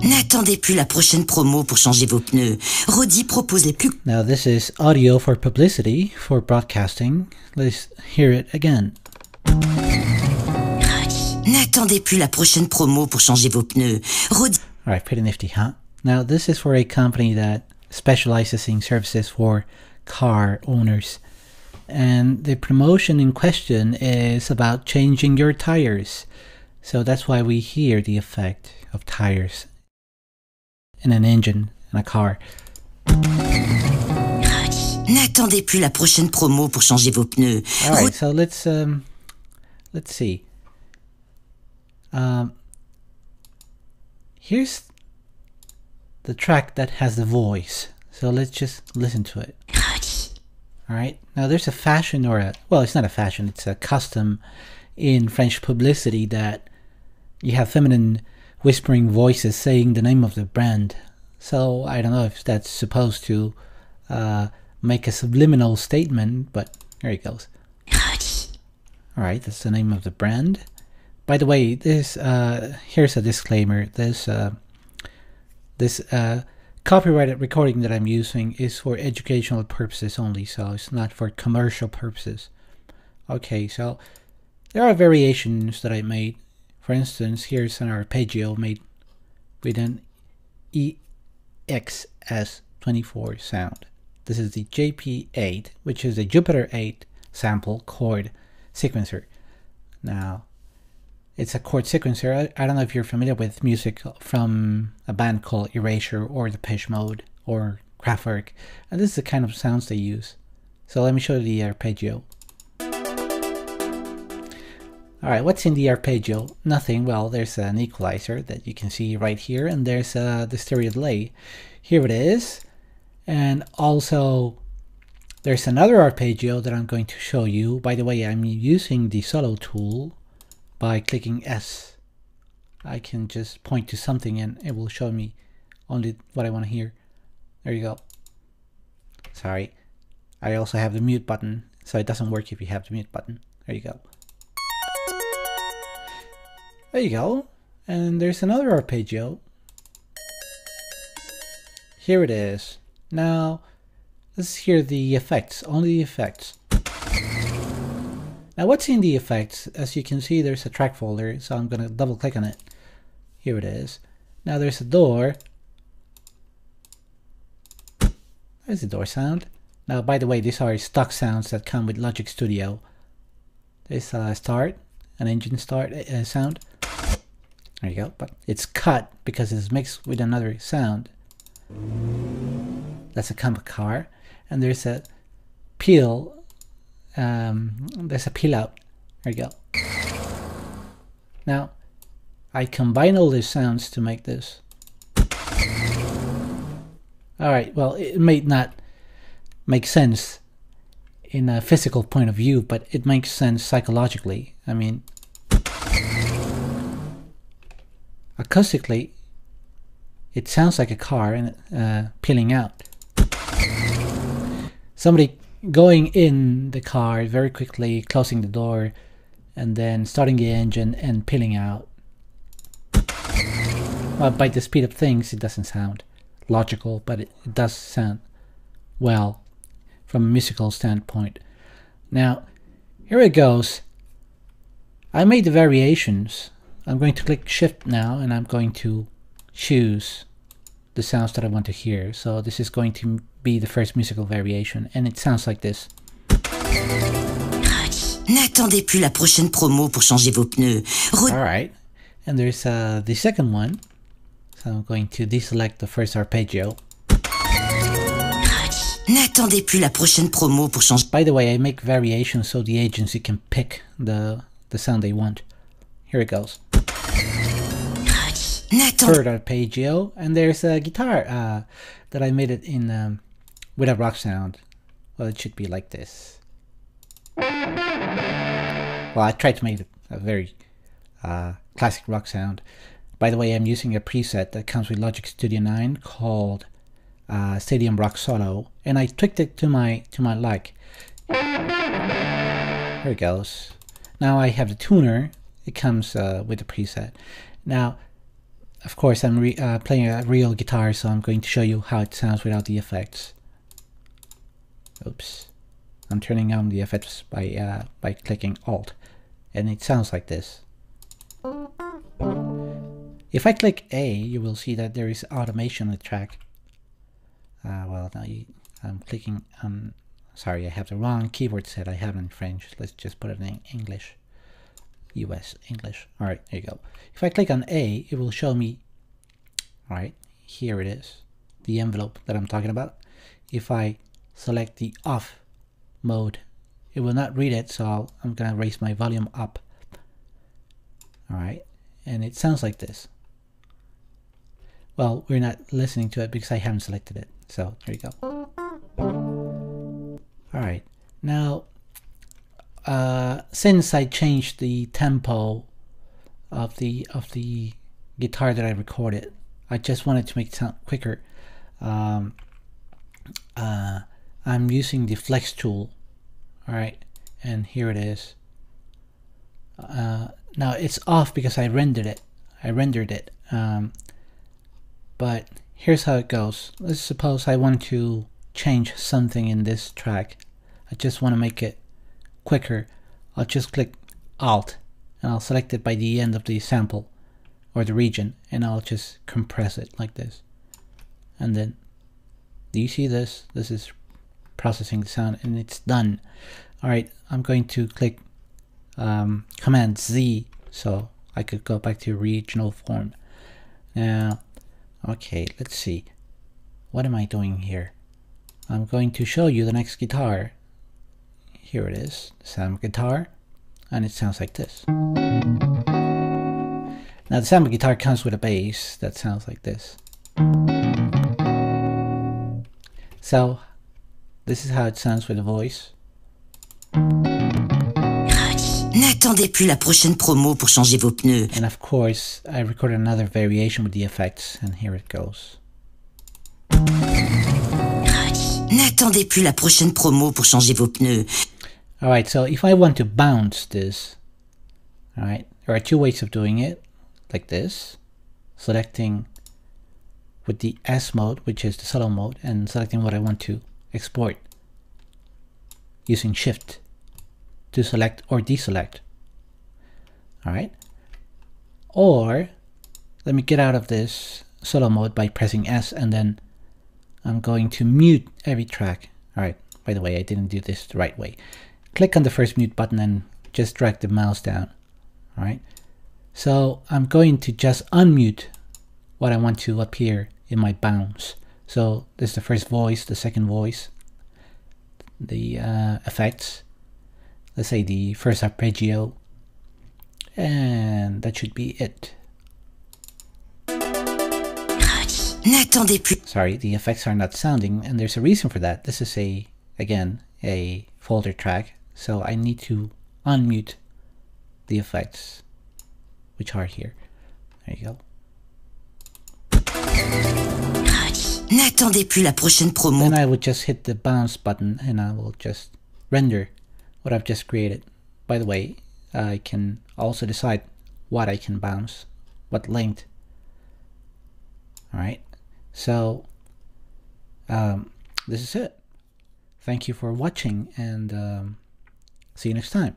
N'attendez plus la prochaine promo pour changer vos pneus. Rodi propose les plus... Now this is audio for publicity, for broadcasting. Let's hear it again. N'attendez plus la prochaine promo pour changer vos pneus. Rodi... Alright, pretty nifty, huh? Now this is for a company that specializes in services for car owners. And the promotion in question is about changing your tires. So that's why we hear the effect of tires in an engine, in a car. N'attendez plus la prochaine promo pour changer vos pneus. Alright, so let's see. Here's the track that has the voice. So let's just listen to it. Alright, now there's a fashion well, it's not a fashion, it's a custom in French publicity that you have feminine whispering voices saying the name of the brand. So I don't know if that's supposed to make a subliminal statement, but here it goes. Alright, that's the name of the brand. By the way, this here's a disclaimer. This copyrighted recording that I'm using is for educational purposes only, so it's not for commercial purposes. Okay, so there are variations that I made. For instance, here's an arpeggio made with an EXS24 sound. This is the JP8, which is a Jupiter 8 sample chord sequencer. Now, it's a chord sequencer. I don't know if you're familiar with music from a band called Erasure or Depeche Mode or Kraftwerk. And this is the kind of sounds they use. So let me show you the arpeggio. Alright, what's in the arpeggio? Nothing. Well, there's an equalizer that you can see right here, and there's the stereo delay. Here it is. And also, there's another arpeggio that I'm going to show you. By the way, I'm using the solo tool. By clicking S, I can just point to something and it will show me only what I want to hear. There you go. Sorry. I also have the mute button, so it doesn't work if you have the mute button. There you go. There you go. And there's another arpeggio. Here it is. Now, let's hear the effects, only the effects. Now what's in the effects? As you can see, there's a track folder, so I'm going to double click on it. Here it is. Now there's a door. There's the door sound. Now by the way, these are stock sounds that come with Logic Studio. There's a start, an engine start sound. There you go, but it's cut because it's mixed with another sound. That's a compact car. And there's a peel. There's a peel out. There you go. Now, I combine all these sounds to make this. Alright, well, it may not make sense in a physical point of view, but it makes sense psychologically. I mean, acoustically, it sounds like a car and peeling out. Somebody going in the car very quickly, closing the door, and then starting the engine and peeling out. Well, by the speed of things, it doesn't sound logical, but it does sound well from a musical standpoint. Now, here it goes. I made the variations. I'm going to click Shift now, and I'm going to choose the sounds that I want to hear. So this is going to be the first musical variation, and it sounds like this. N'attendez plus la prochaine promo pour changer vos pneus. Alright, and there's the second one. So I'm going to deselect the first arpeggio. N'attendez plus la prochaine promo pour changer. By the way, I make variations so the agency can pick the sound they want. Here it goes. Third arpeggio, and there's a guitar that I made it in with a rock sound. Well, it should be like this. Well, I tried to make it a very classic rock sound. By the way, I'm using a preset that comes with Logic Studio 9 called Stadium Rock Solo, and I tweaked it to my like. Here it goes. Now I have the tuner. It comes with the preset. Now, of course, I'm playing a real guitar, so I'm going to show you how it sounds without the effects. Oops. I'm turning on the effects by clicking Alt, and it sounds like this. If I click A, you will see that there is automation on the track. Well, now I'm clicking on. Sorry, I have the wrong keyboard set. I have it in French. Let's just put it in English. US English. All right, there you go. If I click on A, it will show me. All right, here it is, the envelope that I'm talking about. If I select the off mode, it will not read it, so I'm gonna raise my volume up. All right, and it sounds like this. Well, we're not listening to it because I haven't selected it, so there you go. All right, now since I changed the tempo of the guitar that I recorded, I just wanted to make it sound quicker. I'm using the flex tool. All right, and here it is. Now it's off because I rendered it. But here's how it goes. Let's suppose I want to change something in this track. I just want to make it quicker. I'll just click Alt and I'll select it by the end of the sample or the region, and I'll just compress it like this. And then, do you see this? This is processing the sound, and it's done. All right, I'm going to click Command Z so I could go back to original form. Now, okay, let's see. What am I doing here? I'm going to show you the next guitar. Here it is, the sample guitar, and it sounds like this. Now the sample guitar comes with a bass that sounds like this. So this is how it sounds with a voice. N'attendez plus la prochaine promo pour changer vos pneus. And of course, I recorded another variation with the effects, and here it goes. N'attendez plus la prochaine promo pour changer vos pneus. Alright, so if I want to bounce this, alright, there are two ways of doing it, like this, selecting with the S mode, which is the solo mode, and selecting what I want to export, using Shift to select or deselect. Alright, or let me get out of this solo mode by pressing S, and then I'm going to mute every track. Alright, by the way, I didn't do this the right way. Click on the first mute button and just drag the mouse down. Alright, so I'm going to just unmute what I want to appear in my bounce. So this is the first voice, the second voice, the effects, let's say the first arpeggio, and that should be it. N'attendez plus. Sorry, the effects are not sounding, and there's a reason for that. This is again a folder track, so I need to unmute the effects, which are here. There you go. N'attendez plus la prochaine promo. Then I would just hit the bounce button and I will just render what I've just created. By the way, I can also decide what I can bounce, what length. Alright, so this is it. Thank you for watching, and see you next time.